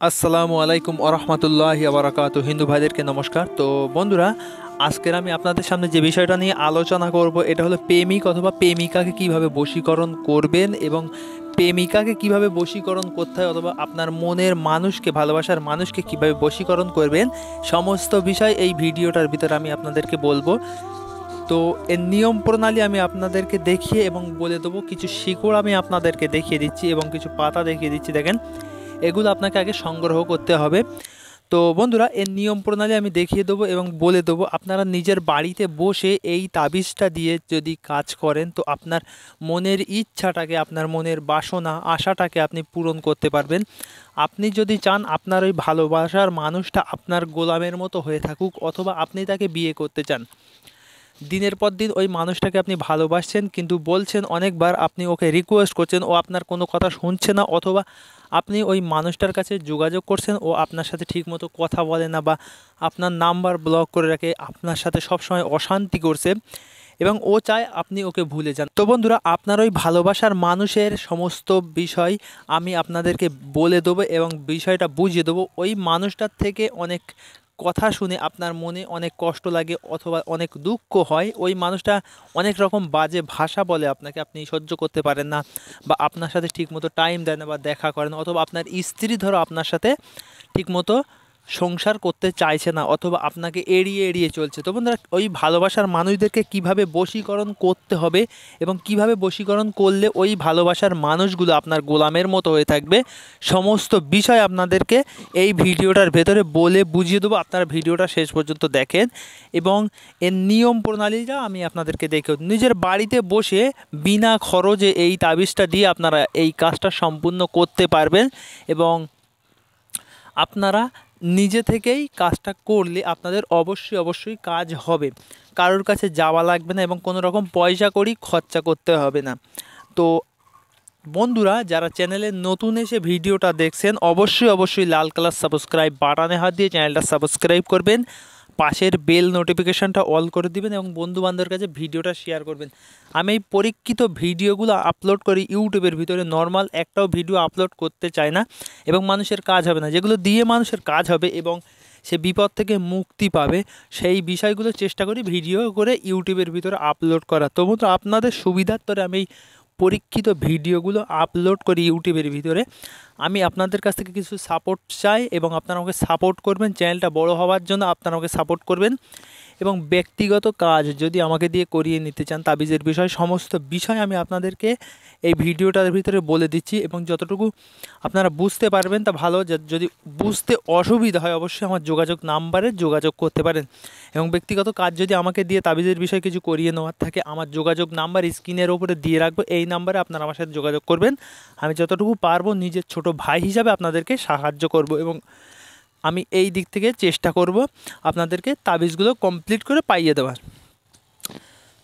আসসালামু আলাইকুম ওরহমতুল্লাহি আবরাকাতু। হিন্দু ভাইদেরকে নমস্কার। তো বন্ধুরা, আজকের আমি আপনাদের সামনে যে বিষয়টা নিয়ে আলোচনা করব এটা হলো প্রেমিক অথবা প্রেমিকাকে কিভাবে বশীকরণ করবেন এবং প্রেমিকাকে কিভাবে বশীকরণ করতে হয় অথবা আপনার মনের মানুষকে, ভালোবাসার মানুষকে কিভাবে বশীকরণ করবেন, সমস্ত বিষয় এই ভিডিওটার ভিতরে আমি আপনাদেরকে বলবো। তো এর নিয়ম প্রণালী আমি আপনাদেরকে দেখিয়ে এবং বলে দেবো। কিছু শিকড় আমি আপনাদেরকে দেখিয়ে দিচ্ছি এবং কিছু পাতা দেখিয়ে দিচ্ছি। দেখেন, এগুলো আপনাকে আগে সংগ্রহ করতে হবে। তো বন্ধুরা, এর নিয়ম প্রণালী আমি দেখিয়ে দেবো এবং বলে দেবো। আপনারা নিজের বাড়িতে বসে এই তাবিজটা দিয়ে যদি কাজ করেন তো আপনার মনের ইচ্ছাটাকে, আপনার মনের বাসনা, আশাটাকে আপনি পূরণ করতে পারবেন। আপনি যদি চান আপনার ওই ভালোবাসার মানুষটা আপনার গোলামের মতো হয়ে থাকুক, অথবা আপনি তাকে বিয়ে করতে চান, দিনের পর দিন ওই মানুষটাকে আপনি ভালোবাসছেন কিন্তু বলছেন অনেকবার, আপনি ওকে রিকোয়েস্ট করছেন, ও আপনার কোনো কথা শুনছে না, অথবা আপনি ওই মানুষটার কাছে যোগাযোগ করছেন, ও আপনার সাথে ঠিকমতো কথা বলে না বা আপনার নাম্বার ব্লক করে রাখে, আপনার সাথে সবসময় অশান্তি করছে এবং ও চায় আপনি ওকে ভুলে যান। তো বন্ধুরা, আপনার ওই ভালোবাসার মানুষের সমস্ত বিষয় আমি আপনাদেরকে বলে দেবো এবং বিষয়টা বুঝিয়ে দেবো। ওই মানুষটার থেকে অনেক কথা শুনে আপনার মনে অনেক কষ্ট লাগে অথবা অনেক দুঃখ হয়। ওই মানুষটা অনেক রকম বাজে ভাষা বলে আপনাকে, আপনি সহ্য করতে পারেন না, বা আপনার সাথে ঠিকমতো টাইম দেয় না বা দেখা করে না, অথবা আপনার স্ত্রী ধরো আপনার সাথে ঠিকমতো সংসার করতে চাইছে না, অথবা আপনাকে এড়িয়ে এড়িয়ে চলছে। তো বন্ধুরা, ওই ভালোবাসার মানুষদেরকে কিভাবে বশীকরণ করতে হবে এবং কিভাবে বশীকরণ করলে ওই ভালোবাসার মানুষগুলো আপনার গোলামের মতো হয়ে থাকবে, সমস্ত বিষয় আপনাদেরকে এই ভিডিওটার ভেতরে বলে বুঝিয়ে দেবো। আপনারা ভিডিওটা শেষ পর্যন্ত দেখেন এবং এর নিয়ম প্রণালীটা আমি আপনাদেরকে দেখে নিজের বাড়িতে বসে বিনা খরচে এই তাবিজটা দিয়ে আপনারা এই কাজটা সম্পূর্ণ করতে পারবেন। এবং আপনারা নিজে থেকেই কাজটা করলে আপনাদের অবশ্যই অবশ্যই কাজ হবে। কারোর কাছে যাওয়া লাগবে না এবং কোনো রকম পয়সা কড়ি খরচা করতে হবে না। তো বন্ধুরা, যারা চ্যানেলে নতুন এসে ভিডিওটা দেখছেন, অবশ্যই অবশ্যই লাল কালার সাবস্ক্রাইব বাটনে হাত দিয়ে চ্যানেলটা সাবস্ক্রাইব করবেন, পাশের বেল নোটিফিকেশানটা অল করে দিবেন এবং বন্ধুবান্ধবের কাছে ভিডিওটা শেয়ার করবেন। আমি এই পরীক্ষিত ভিডিওগুলো আপলোড করি ইউটিউবের ভিতরে, নর্মাল একটাও ভিডিও আপলোড করতে চাই না এবং মানুষের কাজ হবে না। যেগুলো দিয়ে মানুষের কাজ হবে এবং সে বিপদ থেকে মুক্তি পাবে, সেই বিষয়গুলো চেষ্টা করি ভিডিও করে ইউটিউবের ভিতরে আপলোড করা। তো বন্ধুরা, আপনাদের সুবিধার্থে আমি পরীক্ষিত ভিডিওগুলো আপলোড করি ইউটিউবের ভিতরে। আমি আপনাদের কাছ থেকে কিছু সাপোর্ট চাই এবং আপনারা আমাকে সাপোর্ট করবেন। চ্যানেলটা বড় হওয়ার জন্য আপনারা আমাকে সাপোর্ট করবেন এবং ব্যক্তিগত কাজ যদি আমাকে দিয়ে করিয়ে নিতে চান, তাবিজের বিষয়, সমস্ত বিষয় আমি আপনাদেরকে এই ভিডিওটার ভিতরে বলে দিচ্ছি এবং যতটুকু আপনারা বুঝতে পারবেন তা ভালো। যদি বুঝতে অসুবিধা হয় অবশ্যই আমার যোগাযোগ নাম্বারে যোগাযোগ করতে পারেন এবং ব্যক্তিগত কাজ যদি আমাকে দিয়ে তাবিজের বিষয়ে কিছু করিয়ে নেওয়ার থাকে, আমার যোগাযোগ নাম্বার স্ক্রিনের ওপরে দিয়ে রাখবো। এই নাম্বারে আপনারা আমার সাথে যোগাযোগ করবেন। আমি যতটুকু পারবো নিজের ছোট ভাই হিসাবে আপনাদেরকে সাহায্য করব এবং আমি এই দিক থেকে চেষ্টা করব আপনাদেরকে তাবিজগুলো কমপ্লিট করে পাইয়ে দেওয়ার।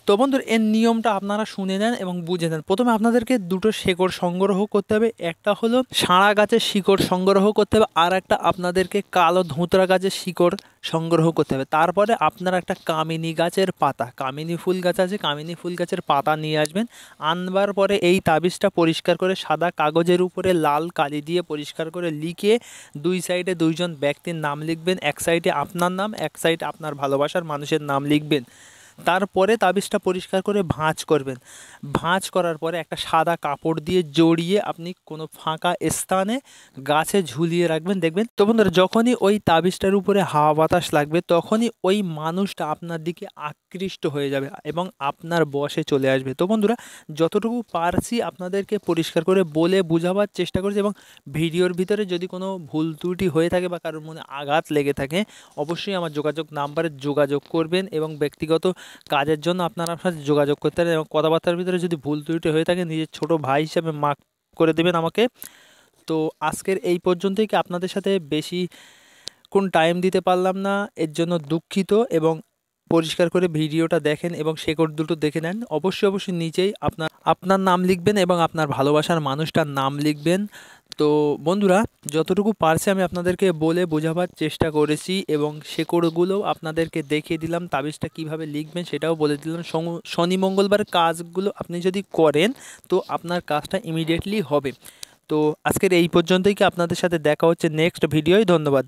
তো বন্ধুরা, এর নিয়মটা আপনারা শুনে নেন এবং বুঝে নেন। প্রথমে আপনাদেরকে দুটো শিকড় সংগ্রহ করতে হবে। একটা হলো সাঁড়া গাছের শিকড় সংগ্রহ করতে হবে, আর একটা আপনাদেরকে কালো ধুতরা গাছের শিকড় সংগ্রহ করতে হবে। তারপরে আপনারা একটা কামিনী গাছের পাতা, কামিনী ফুল গাছ আছে, কামিনী ফুল গাছের পাতা নিয়ে আসবেন। আনবার পরে এই তাবিজটা পরিষ্কার করে সাদা কাগজের উপরে লাল কালি দিয়ে পরিষ্কার করে লিখে দুই সাইডে দুইজন ব্যক্তির নাম লিখবেন। এক সাইডে আপনার নাম, এক সাইডে আপনার ভালোবাসার মানুষের নাম লিখবেন। তারপরে তাবিজটা পরিষ্কার করে ভাঁজ করবেন। ভাঁজ করার পরে একটা সাদা কাপড় দিয়ে জড়িয়ে আপনি কোনো ফাঁকা স্থানে গাছে ঝুলিয়ে রাখবেন। দেখবেন তো বন্ধুরা, যখনই ওই তাবিজটার উপরে হাওয়া বাতাস লাগবে তখনই ওই মানুষটা আপনার দিকে আকৃষ্ট হয়ে যাবে এবং আপনার বশে চলে আসবে। তো বন্ধুরা, যতটুকু পারছি আপনাদেরকে পরিষ্কার করে বলে বোঝাবার চেষ্টা করছি এবং ভিডিওর ভিতরে যদি কোনো ভুল ত্রুটি হয়ে থাকে বা কারোর মনে আঘাত লেগে থাকে অবশ্যই আমার যোগাযোগ নাম্বারে যোগাযোগ করবেন এবং ব্যক্তিগত কাজের জন্য আপনারা আপনার সাথে যোগাযোগ করতে পারেন এবং কথাবার্তার ভিতরে যদি ভুল ত্রুটি হয়ে থাকে নিজের ছোট ভাই হিসেবে মাফ করে দেবেন আমাকে। তো আজকের এই পর্যন্তই, কি আপনাদের সাথে বেশি কোন টাইম দিতে পারলাম না, এর জন্য দুঃখিত। এবং পরিষ্কার করে ভিডিওটা দেখেন এবং শেকড় দুটো দেখে নেন। অবশ্যই অবশ্যই নিচেই আপনার আপনার নাম লিখবেন এবং আপনার ভালোবাসার মানুষটার নাম লিখবেন। তো বন্ধুরা, যতটুকু পারছি আমি আপনাদেরকে বলে বোঝাবার চেষ্টা করেছি এবং শেকড়গুলো আপনাদেরকে দেখিয়ে দিলাম। তাবিজটা কিভাবে লিখবেন সেটাও বলে দিলাম। শনি মঙ্গলবার কাজগুলো আপনি যদি করেন তো আপনার কাজটা ইমিডিয়েটলি হবে। তো আজকের এই পর্যন্তই, কি আপনাদের সাথে দেখা হচ্ছে নেক্সট ভিডিওয়। ধন্যবাদ।